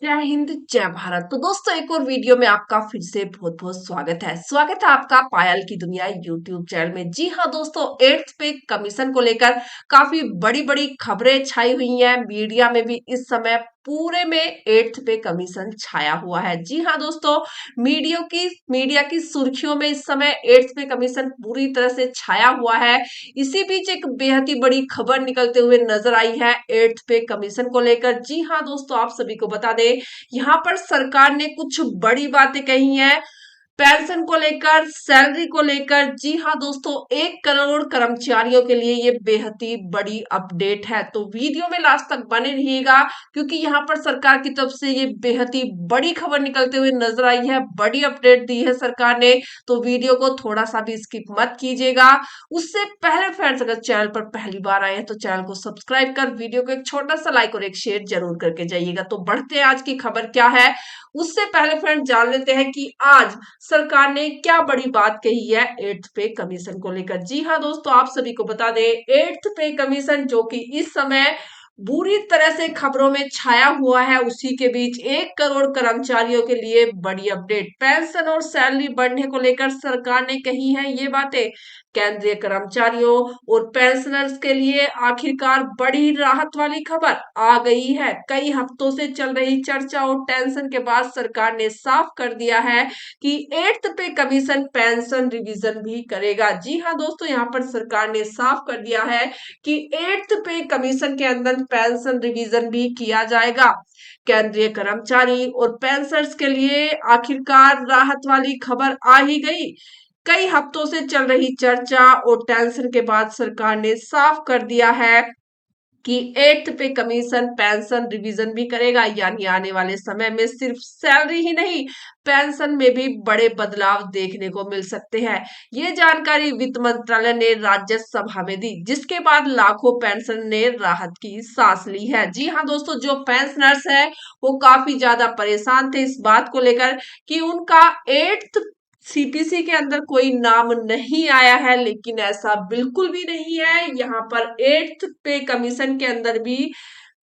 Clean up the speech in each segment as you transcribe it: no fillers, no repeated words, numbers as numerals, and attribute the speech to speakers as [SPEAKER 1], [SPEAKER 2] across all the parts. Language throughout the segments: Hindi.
[SPEAKER 1] जय हिंद जय भारत। तो दोस्तों एक और वीडियो में आपका फिर से बहुत बहुत स्वागत है आपका पायल की दुनिया यूट्यूब चैनल में। जी हाँ दोस्तों, एट्थ पे कमीशन को लेकर काफी बड़ी बड़ी खबरें छाई हुई हैं। मीडिया में भी इस समय पूरे में एट्थ पे कमीशन छाया हुआ है। जी हाँ दोस्तों, मीडिया की सुर्खियों में इस समय एट्थ पे कमीशन पूरी तरह से छाया हुआ है। इसी बीच एक बेहद ही बड़ी खबर निकलते हुए नजर आई है एट्थ पे कमीशन को लेकर। जी हाँ दोस्तों, आप सभी को बता दें, यहाँ पर सरकार ने कुछ बड़ी बातें कही हैं पेंशन को लेकर, सैलरी को लेकर। जी हाँ दोस्तों, 1 करोड़ कर्मचारियों के लिए ये बेहद ही बड़ी अपडेट है। तो वीडियो में लास्ट तक बने रहिएगा, क्योंकि यहाँ पर सरकार की तरफ से ये बेहद ही बड़ी खबर निकलते हुए नजर आई है, बड़ी अपडेट दी है सरकार ने। तो वीडियो को थोड़ा सा भी स्किप मत कीजिएगा। उससे पहले फ्रेंड्स, अगर चैनल पर पहली बार आए हैं तो चैनल को सब्सक्राइब कर वीडियो को एक छोटा सा लाइक और एक शेयर जरूर करके जाइएगा। तो बढ़ते हैं आज की खबर क्या है। उससे पहले फ्रेंड जान लेते हैं कि आज सरकार ने क्या बड़ी बात कही है एट्थ पे कमीशन को लेकर। जी हाँ दोस्तों, आप सभी को बता दें, एट्थ पे कमीशन जो कि इस समय बुरी तरह से खबरों में छाया हुआ है, उसी के बीच 1 करोड़ कर्मचारियों के लिए बड़ी अपडेट। पेंशन और सैलरी बढ़ने को लेकर सरकार ने कही है ये बातें। केंद्रीय कर्मचारियों और पेंशनर्स के लिए आखिरकार बड़ी राहत वाली खबर आ गई है। कई हफ्तों से चल रही चर्चा और टेंशन के बाद सरकार ने साफ कर दिया है कि eighth pay commission pension revision भी करेगा। जी हाँ दोस्तों, यहाँ पर सरकार ने साफ कर दिया है कि एट्थ पे कमीशन के अंदर पेंशन रिवीजन भी किया जाएगा। केंद्रीय कर्मचारी और पेंशनर्स के लिए आखिरकार राहत वाली खबर आ ही गई। कई हफ्तों से चल रही चर्चा और टेंशन के बाद सरकार ने साफ कर दिया है कि eighth pay commission pension revision भी करेगा। यानी आने वाले समय में सिर्फ सैलरी ही नहीं, पेंशन में भी बड़े बदलाव देखने को मिल सकते हैं। ये जानकारी वित्त मंत्रालय ने राज्यसभा में दी, जिसके बाद लाखों पेंशन ने राहत की सांस ली है। जी हाँ दोस्तों, जो पेंशनर्स है वो काफी ज्यादा परेशान थे इस बात को लेकर कि उनका एट्थ सीपीसी के अंदर कोई नाम नहीं आया है, लेकिन ऐसा बिल्कुल भी नहीं है। यहाँ पर एट्थ पे कमीशन के अंदर भी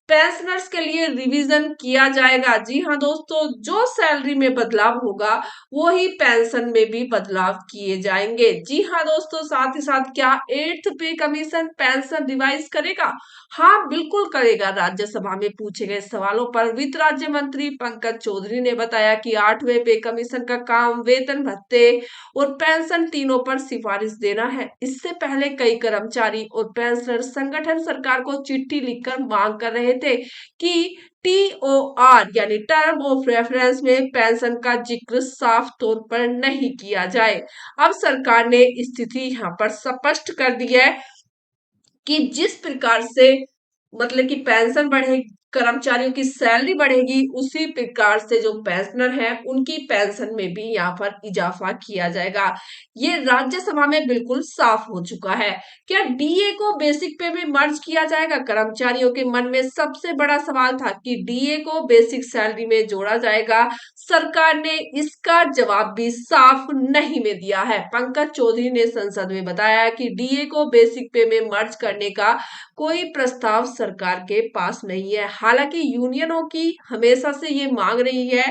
[SPEAKER 1] पेंशनर्स के लिए रिवीजन किया जाएगा। जी हाँ दोस्तों, जो सैलरी में बदलाव होगा वो ही पेंशन में भी बदलाव किए जाएंगे। जी हाँ दोस्तों, साथ ही साथ क्या eighth pay commission pension revise करेगा? हाँ बिल्कुल करेगा। राज्यसभा में पूछे गए सवालों पर वित्त राज्य मंत्री पंकज चौधरी ने बताया कि 8वें पे कमीशन का काम वेतन भत्ते और पेंशन तीनों पर सिफारिश देना है। इससे पहले कई कर्मचारी और पेंशनर संगठन सरकार को चिट्ठी लिखकर मांग कर रहे थे कि टीओआर यानी टर्म ऑफ रेफरेंस में पेंशन का जिक्र साफ तौर पर नहीं किया जाए। अब सरकार ने स्थिति यहाँ पर स्पष्ट कर दी है कि जिस प्रकार से मतलब कि पेंशन बढ़ेगी, कर्मचारियों की सैलरी बढ़ेगी, उसी प्रकार से जो पेंशनर है उनकी पेंशन में भी यहाँ पर इजाफा किया जाएगा। ये राज्यसभा में बिल्कुल साफ हो चुका है। क्या डीए को बेसिक पे में मर्ज किया जाएगा? कर्मचारियों के मन में सबसे बड़ा सवाल था कि डीए को बेसिक सैलरी में जोड़ा जाएगा। सरकार ने इसका जवाब भी साफ नहीं में दिया है। पंकज चौधरी ने संसद में बताया कि डीए को बेसिक पे में मर्ज करने का कोई प्रस्ताव सरकार के पास नहीं है। हालांकि यूनियनों की हमेशा से ये मांग रही है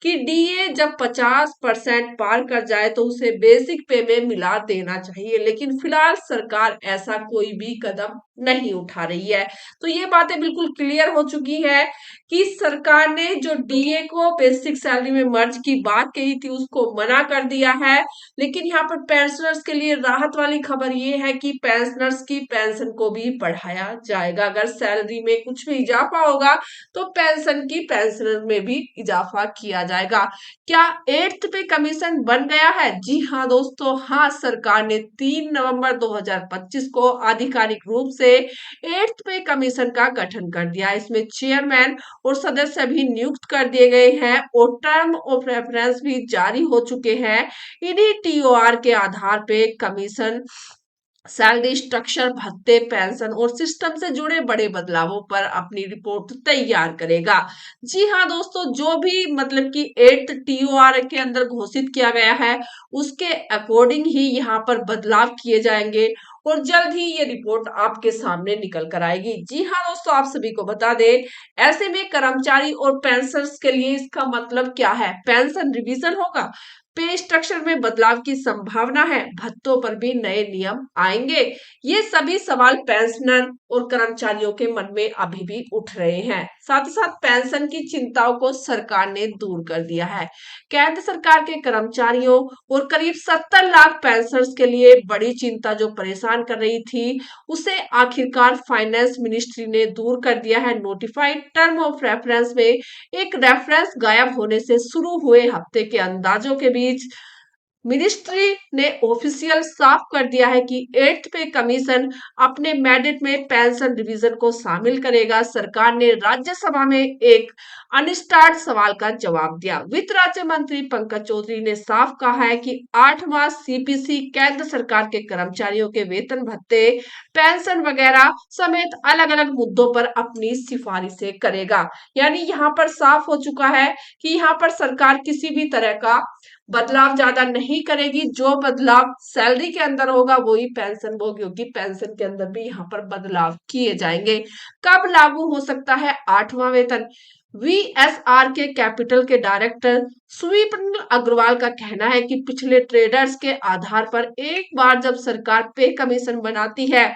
[SPEAKER 1] कि डीए जब 50% पार कर जाए तो उसे बेसिक पे में मिला देना चाहिए, लेकिन फिलहाल सरकार ऐसा कोई भी कदम नहीं उठा रही है। तो ये बातें बिल्कुल क्लियर हो चुकी है कि सरकार ने जो डीए को बेसिक सैलरी में मर्ज की बात कही थी उसको मना कर दिया है। लेकिन यहाँ पर पेंशनर्स के लिए राहत वाली खबर ये है कि पेंशनर्स की पेंशन को भी बढ़ाया जाएगा। अगर सैलरी में कुछ भी इजाफा होगा तो पेंशन में भी इजाफा किया जाएगा। क्या एट्थ पे कमीशन बन गया है? जी हाँ दोस्तों, हाँ, सरकार ने 3 नवंबर 2025 को आधिकारिक रूप से एट्थ पे कमीशन का गठन कर दिया। इसमें चेयरमैन और सदस्य भी नियुक्त कर दिए गए हैं और टर्म ऑफ रेफरेंस भी जारी हो चुके हैं। इन्हीं टीओआर के आधार पे कमीशन सैलरी स्ट्रक्चर, भत्ते, पेंशन और सिस्टम से जुड़े बड़े बदलावों पर अपनी रिपोर्ट तैयार करेगा। जी हाँ दोस्तों, जो भी मतलब कि एट्थ टीओआर के अंदर घोषित किया गया है उसके अकॉर्डिंग ही यहाँ पर बदलाव किए जाएंगे और जल्द ही ये रिपोर्ट आपके सामने निकल कर आएगी। जी हाँ दोस्तों, आप सभी को बता दें, ऐसे में कर्मचारी और पेंशनर्स के लिए इसका मतलब क्या है? पेंशन रिवीजन होगा, पे स्ट्रक्चर में बदलाव की संभावना है, भत्तों पर भी नए नियम आएंगे। ये सभी सवाल पेंशनर और कर्मचारियों के मन में अभी भी उठ रहे हैं। साथ ही साथ पेंशन की चिंताओं को सरकार ने दूर कर दिया है। केंद्र सरकार के कर्मचारियों और करीब 70 लाख पेंशनर्स के लिए बड़ी चिंता जो परेशान कर रही थी, उसे आखिरकार फाइनेंस मिनिस्ट्री ने दूर कर दिया है। नोटिफाइड टर्म ऑफ रेफरेंस में एक रेफरेंस गायब होने से शुरू हुए हफ्ते के अंदाजों के बीच मिनिस्ट्री ने ऑफिशियल साफ कर दिया है कि एट्थ पे कमीशन अपने मैंडेट में पेंशन रिवीजन को शामिल करेगा। सरकार ने राज्यसभा में एक अनस्टार्ट सवाल का जवाब दिया। वित्त राज्य मंत्री पंकज चौधरी ने साफ कहा है कि 8वां सीपीसी केंद्र सरकार के कर्मचारियों के वेतन भत्ते, पेंशन वगैरह समेत अलग अलग मुद्दों पर अपनी सिफारिशें करेगा। यानी यहाँ पर साफ हो चुका है कि यहाँ पर सरकार किसी भी तरह का बदलाव ज्यादा नहीं करेगी। जो बदलाव सैलरी के अंदर होगा वही पेंशन भोगी होगी, पेंशन के अंदर भी यहाँ पर बदलाव किए जाएंगे। कब लागू हो सकता है 8वां वेतन? वीएसआर के कैपिटल के डायरेक्टर सुविपन अग्रवाल का कहना है कि पिछले ट्रेडर्स के आधार पर एक बार जब सरकार पे कमीशन बनाती है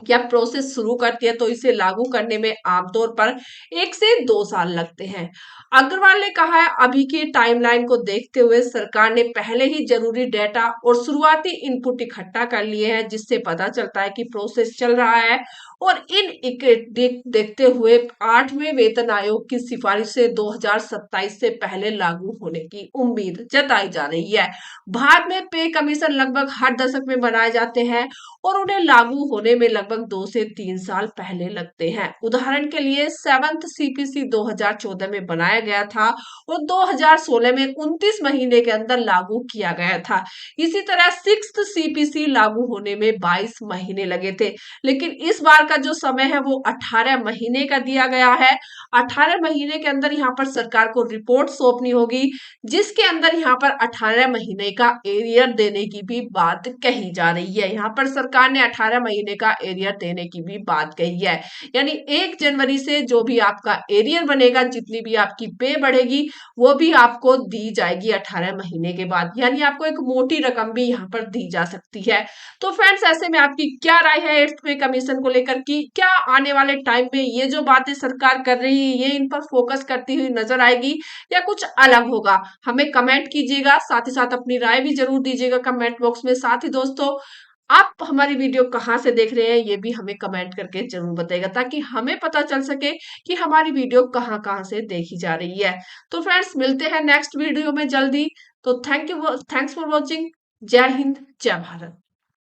[SPEAKER 1] या प्रोसेस शुरू करती है तो इसे लागू करने में आमतौर पर 1 से 2 साल लगते हैं। अग्रवाल ने कहा है, अभी की टाइमलाइन को देखते हुए सरकार ने पहले ही जरूरी डेटा और शुरुआती इनपुट इकट्ठा कर लिए हैं, जिससे पता चलता है कि प्रोसेस चल रहा है। और देखते हुए 8वें वेतन आयोग की सिफारिश से 2027 से पहले लागू होने की उम्मीद जताई जा रही है। भारत में पे कमीशन लगभग हर दशक में बनाए जाते हैं और उन्हें लागू होने में लगभग 2 से 3 साल पहले लगते हैं। उदाहरण के लिए 7th सीपीसी 2014 में बनाया गया था और 2016 में 29 महीने के अंदर लागू किया गया था। इसी तरह 6th सीपीसी लागू होने में 22 महीने लगे थे, लेकिन इस बार का जो समय है वो 18 महीने का दिया गया है। 18 महीने के अंदर यहाँ पर सरकार को रिपोर्ट सौंपनी होगी, जिसके अंदर यहाँ पर 18 महीने का एरियर देने की भी बात कही जा रही है। यहाँ पर सरकार ने 18 महीने का एरियर देने की भी बात कही है। यानी 1 जनवरी से जो भी आपका एरियर बनेगा, जितनी भी आपकी पे बढ़ेगी, वो भी आपको दी जाएगी 18 महीने के बाद। यानी आपको एक मोटी रकम भी यहाँ पर दी जा सकती है। तो फ्रेंड्स, ऐसे में आपकी क्या राय है एट्थ पे कमीशन को लेकर? कि क्या आने वाले टाइम में ये जो बातें सरकार कर रही है ये इन पर फोकस करती हुई नजर आएगी या कुछ अलग होगा? हमें कमेंट कीजिएगा, साथ ही साथ अपनी राय भी जरूर दीजिएगा कमेंट बॉक्स में। साथ ही दोस्तों, आप हमारी वीडियो कहाँ से देख रहे हैं ये भी हमें कमेंट करके जरूर बताइएगा, ताकि हमें पता चल सके कि हमारी वीडियो कहाँ कहाँ से देखी जा रही है। तो फ्रेंड्स, मिलते हैं नेक्स्ट वीडियो में जल्दी। तो थैंक्स फॉर वॉचिंग। जय हिंद, जय भारत।